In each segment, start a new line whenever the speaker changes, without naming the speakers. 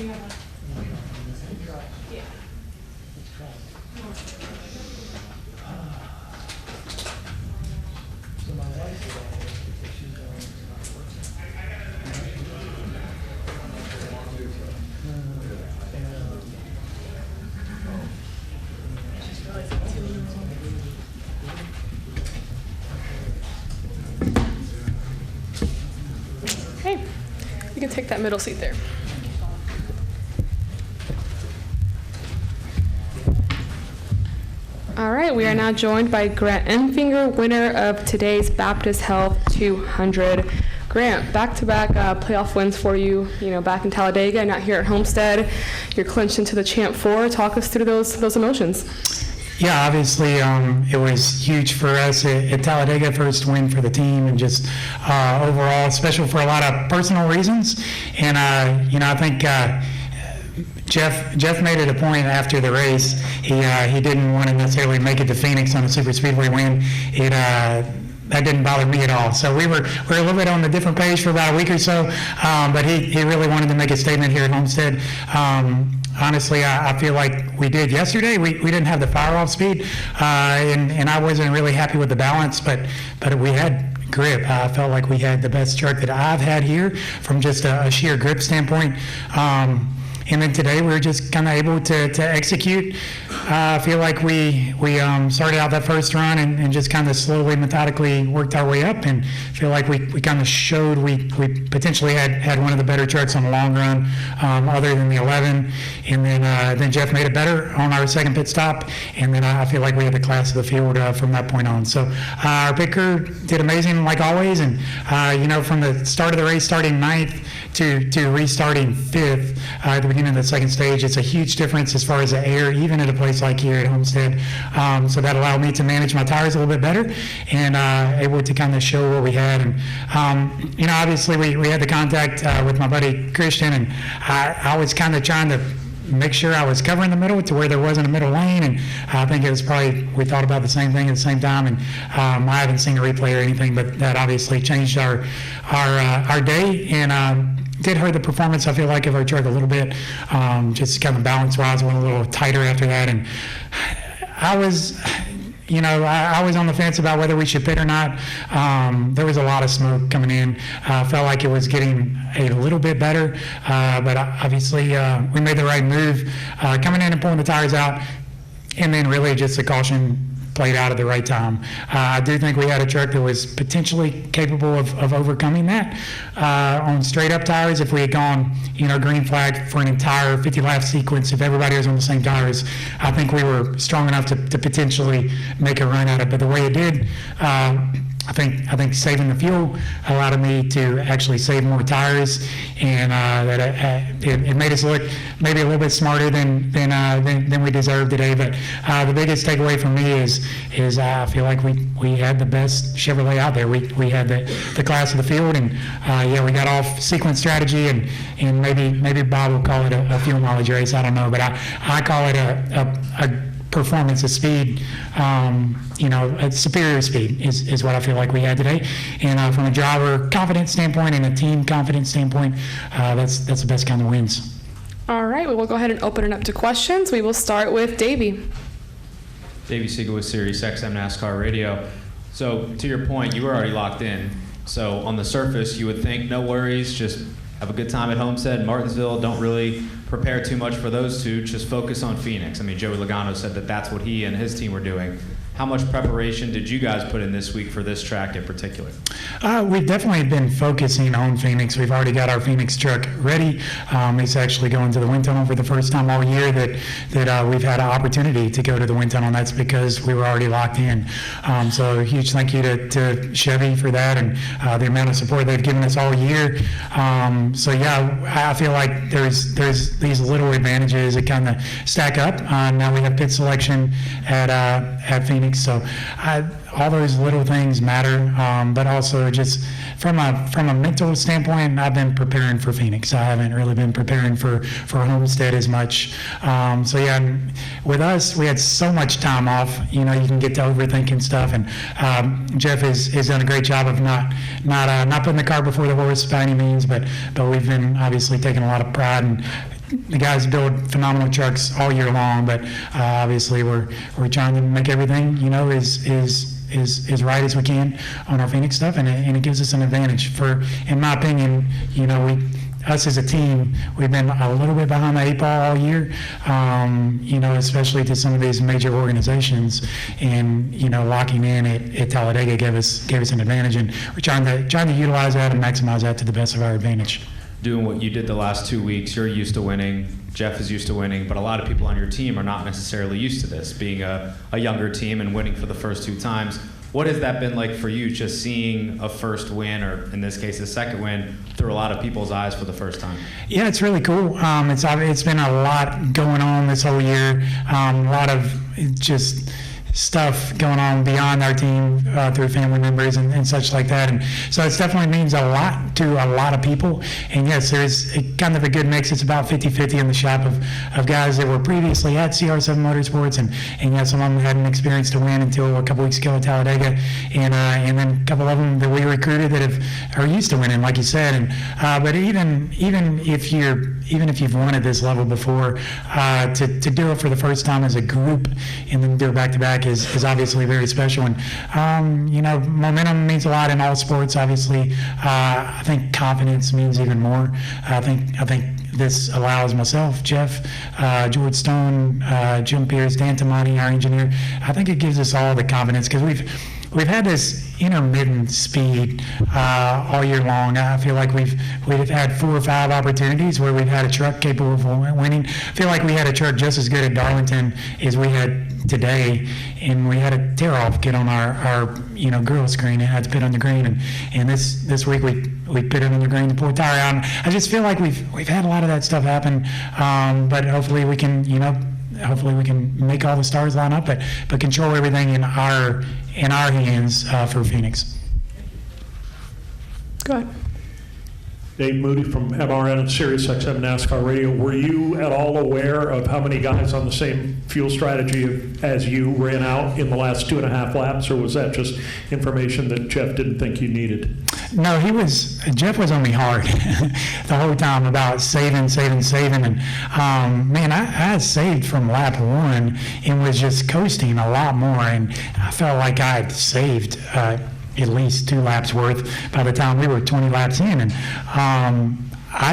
you have a... Yeah.
So my wife is out there because she's going
Hey, you can take that middle seat there. All right, we are now joined by Grant Enfinger, winner of today's Baptist Health 200. Grant, back-to-back playoff wins for you, back in Talladega, not here at Homestead. You're clinched into the Champ 4. Talk us through those emotions.
Yeah, obviously it was huge for us at Talladega, first win for the team, and just overall special for a lot of personal reasons. And, I think Jeff made it a point after the race. He didn't want to necessarily make it to Phoenix on a super speedway win. That didn't bother me at all. So we were a little bit on a different page for about a week or so, but he really wanted to make a statement here at Homestead. Honestly, I feel like we did yesterday. We didn't have the fire-off speed, and I wasn't really happy with the balance, but we had grip. I felt like we had the best truck that I've had here from just a sheer grip standpoint. And then today we were just kind of able to execute. I feel like we started out that first run and just kind of slowly, methodically worked our way up, and feel like we kind of showed we potentially had one of the better trucks on the long run, other than the 11. And then Jeff made it better on our second pit stop, and then I feel like we had the class of the field from that point on. So our pit crew did amazing like always, and from the start of the race, starting 9th to restarting 5th at the beginning of the second stage, it's a huge difference as far as the air, even at a place like here at Homestead. So that allowed me to manage my tires a little bit better, and able to kind of show what we had. And obviously we had the contact with my buddy Christian, and I was kind of trying to make sure I was covering the middle to where there wasn't a middle lane, and I think it was probably, we thought about the same thing at the same time, and I haven't seen a replay or anything, but that obviously changed our day, and did hurt the performance, I feel like, of our truck a little bit, just kind of balance-wise, went a little tighter after that, and I was on the fence about whether we should pit or not. There was a lot of smoke coming in. Felt like it was getting a little bit better, but obviously we made the right move coming in and pulling the tires out, and then really just the caution played out at the right time. I do think we had a truck that was potentially capable of overcoming that on straight up tires. If we had gone, green flag for an entire 50-lap sequence, if everybody was on the same tires, I think we were strong enough to potentially make a run at it. But the way it did, I think saving the fuel allowed me to actually save more tires, and it made us look maybe a little bit smarter than we deserved today. But the biggest takeaway for me is I feel like we had the best Chevrolet out there. We had the class of the field, and we got off sequence strategy, and maybe Bob will call it a fuel mileage race. I don't know, but I call it a performance of speed. A superior speed is what I feel like we had today. And from a driver confidence standpoint and a team confidence standpoint, that's the best kind of wins.
All right, we will go ahead and open it up to questions. We will start with Davey.
Davey Siegel with Sirius XM NASCAR Radio. So to your point, you were already locked in. So on the surface, you would think, no worries, just have a good time at Homestead, Martinsville, don't really prepare too much for those two, just focus on Phoenix. I mean, Joey Logano said that that's what he and his team were doing. How much preparation did you guys put in this week for this track in particular?
We've definitely been focusing on Phoenix. We've already got our Phoenix truck ready. It's actually going to the wind tunnel for the first time all year that we've had an opportunity to go to the wind tunnel, and that's because we were already locked in. So a huge thank you to Chevy for that, and the amount of support they've given us all year. I feel like there's these little advantages that kind of stack up. Now we have pit selection at Phoenix. So all those little things matter, but also just from a mental standpoint, I've been preparing for Phoenix. I haven't really been preparing for Homestead as much. So yeah, and with us, we had so much time off. You know, you can get to overthinking stuff, and Jeff has done a great job of not putting the cart before the horse by any means, but we've been obviously taking a lot of pride, and the guys build phenomenal trucks all year long, but obviously we're trying to make everything, you know, is right as we can on our Phoenix stuff, and it gives us an advantage. In my opinion, you know, us as a team, we've been a little bit behind the 8 ball all year, you know, especially to some of these major organizations, and, you know, locking in at Talladega gave us an advantage, and we're trying to utilize that and maximize that to the best of our advantage.
Doing what you did the last 2 weeks, you're used to winning, Jeff is used to winning, but a lot of people on your team are not necessarily used to this, being a younger team and winning for the first 2 times. What has that been like for you, just seeing a first win, or in this case a second win, through a lot of people's eyes for the first time? Yeah,
it's really cool. It's been a lot going on this whole year, a lot of just stuff going on beyond our team through family members and such like that, and so it definitely means a lot to a lot of people. And yes, there's kind of a good mix. It's about 50-50 in the shop of guys that were previously at CR7 Motorsports, and yes, some of them hadn't experienced a win until a couple weeks ago at Talladega, and then a couple of them that we recruited that are used to winning, like you said. And but even if you've won at this level before, to do it for the first time as a group and then do it back to back is obviously very special. And you know, momentum means a lot in all sports, obviously. I think confidence means even more. I think this allows myself, Jeff, George Stone, Jim Pierce, Dan Tamani, our engineer, I think it gives us all the confidence, because we've had this intermittent speed all year long. I feel like we've had 4 or 5 opportunities where we've had a truck capable of winning. I feel like we had a truck just as good at Darlington as we had today, and we had a tear-off get on our grill screen and had to pit on the green, and this week we pitted on the green to pull a tire out. I just feel like we've had a lot of that stuff happen, but hopefully we can make all the stars line up, but control everything in our hands for Phoenix.
Go ahead.
Dave Moody from MRN and Sirius XM NASCAR Radio. Were you at all aware of how many guys on the same fuel strategy as you ran out in the last 2.5 laps, or was that just information that Jeff didn't think you needed?
No, Jeff was on me hard the whole time about saving, and man, I saved from lap 1 and was just coasting a lot more, and I felt like I had saved at least 2 laps worth by the time we were 20 laps in, and I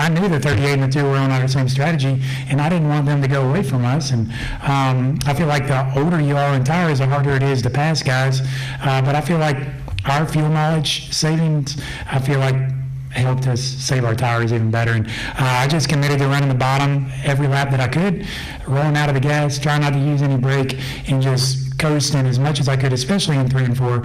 knew the 38 and the 2 were on our same strategy, and I didn't want them to go away from us. And I feel like the older you are in tires, the harder it is to pass guys, but I feel like our fuel mileage savings, I feel like, helped us save our tires even better. And I just committed to running the bottom every lap that I could, rolling out of the gas, trying not to use any brake, and just coasting as much as I could, especially in 3 and 4.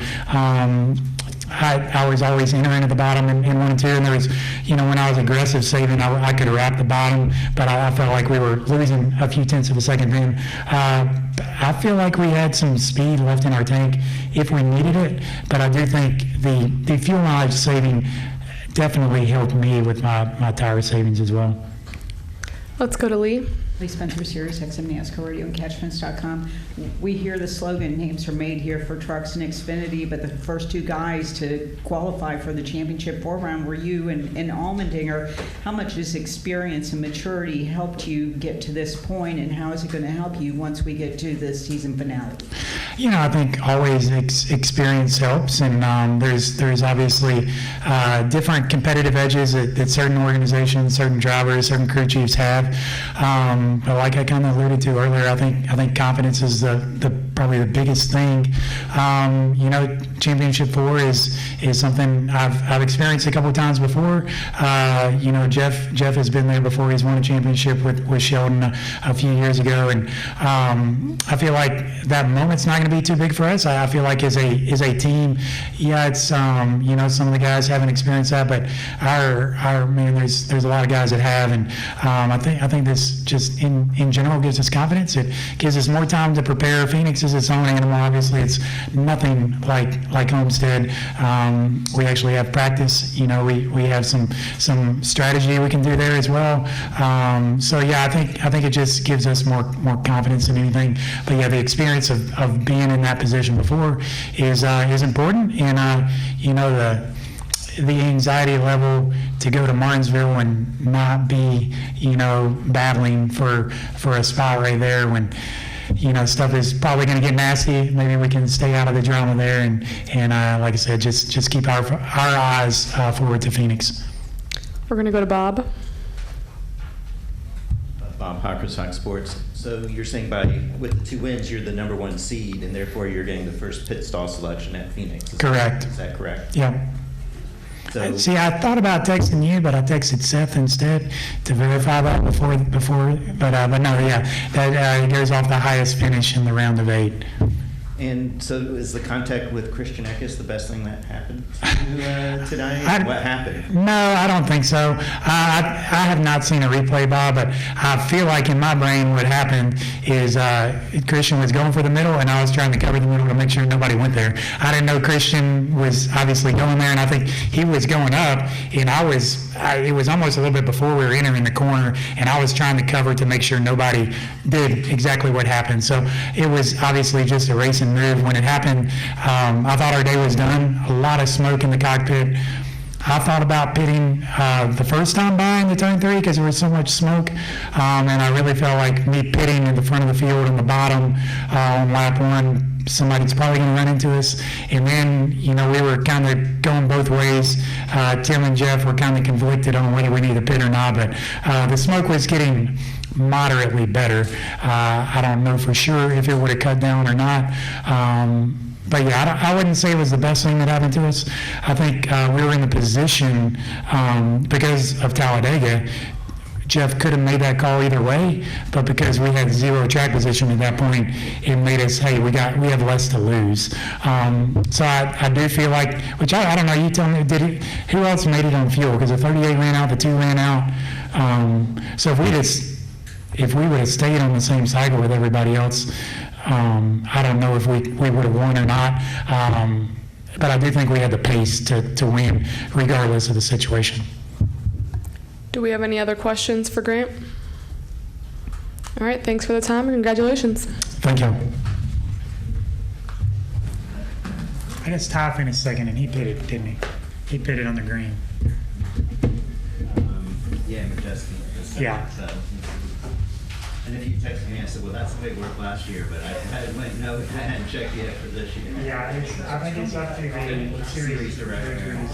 I was always entering at the bottom in 1 and 2, and there was, when I was aggressive saving, I could wrap the bottom, but I felt like we were losing a few tenths of a second then. I feel like we had some speed left in our tank if we needed it, but I do think the fuel mileage saving definitely helped me with my tire savings as well.
Let's go to Lee.
Lee Spencer, Sirius XM NASCAR Radio and CatchFence.com. We hear the slogan, names are made here for trucks and Xfinity, but the first 2 guys to qualify for the championship 4 round were you and Allmendinger. How much has experience and maturity helped you get to this point, and how is it going to help you once we get to the season finale?
I think always experience helps, and there's obviously different competitive edges that certain organizations, certain drivers, certain crew chiefs have. But like I kind of alluded to earlier, I think confidence is probably the biggest thing. Championship 4 is something I've experienced a couple of times before. Jeff has been there before. He's won a championship with Sheldon a few years ago, and I feel like that moment's not going to be too big for us. I feel like as a team, it's some of the guys haven't experienced that, but our man, there's a lot of guys that have, and I think this just in general gives us confidence. It gives us more time to prepare. Phoenix is its own animal. Obviously, it's nothing like Homestead. We actually have practice. You know, we have some strategy we can do there as well. So yeah, I think it just gives us more confidence than anything. But yeah, the experience of being in that position before is important, and you know, the anxiety level to go to Martinsville and not be, you know, battling for a spot right there when, you know, stuff is probably going to get nasty. Maybe we can stay out of the drama there, and like I said, just keep our eyes forward to Phoenix.
We're going to go to Bob.
Bob Hocker, Sox Sports. So you're saying with the 2 wins, you're the #1 seed, and therefore you're getting the first pit stall selection at Phoenix.
Correct.
Is that correct?
Yeah.
So,
See, I thought about texting you, but I texted Seth instead to verify that before. But no, yeah, that goes off the highest finish in the round of 8.
and so is the contact with Christian Eckes the best thing that happened to you tonight? What happened?
No, I don't think so. I have not seen a replay, Bob, but I feel like in my brain what happened is Christian was going for the middle, and I was trying to cover the middle to make sure nobody went there. I didn't know Christian was obviously going there, and I think he was going up, and it was almost a little bit before we were entering the corner, and I was trying to cover to make sure nobody did exactly what happened. So it was obviously just a racing move. When it happened, I thought our day was done. A lot of smoke in the cockpit. I thought about pitting the first time by in the turn 3 because there was so much smoke, and I really felt like me pitting in the front of the field on the bottom on lap 1, somebody's probably going to run into us. And then, you know, we were kind of going both ways. Tim and Jeff were kind of conflicted on whether we need to pit or not, but the smoke was getting moderately better. I don't know for sure if it would have cut down or not. But yeah, I wouldn't say it was the best thing that happened to us. I think we were in the position because of Talladega. Jeff could have made that call either way, but because we had 0 track position at that point, it made us, hey, we have less to lose. So I do feel like, which I don't know, you tell me, who else made it on fuel? Because the 38 ran out, the 2 ran out. So if we would have stayed on the same cycle with everybody else, I don't know if we would have won or not. But I do think we had the pace to win regardless of the situation.
Do we have any other questions for Grant? All right, thanks for the time and congratulations.
Thank you. I guess Ty finished second, and he pitted, didn't he? He pitted on the green.
Yeah, Majeski.
Yeah.
So, and if you texted me, I said, well, that's the way it worked last year, but I hadn't checked yet for this year.
Yeah, I think it's up to the series
director.
directors.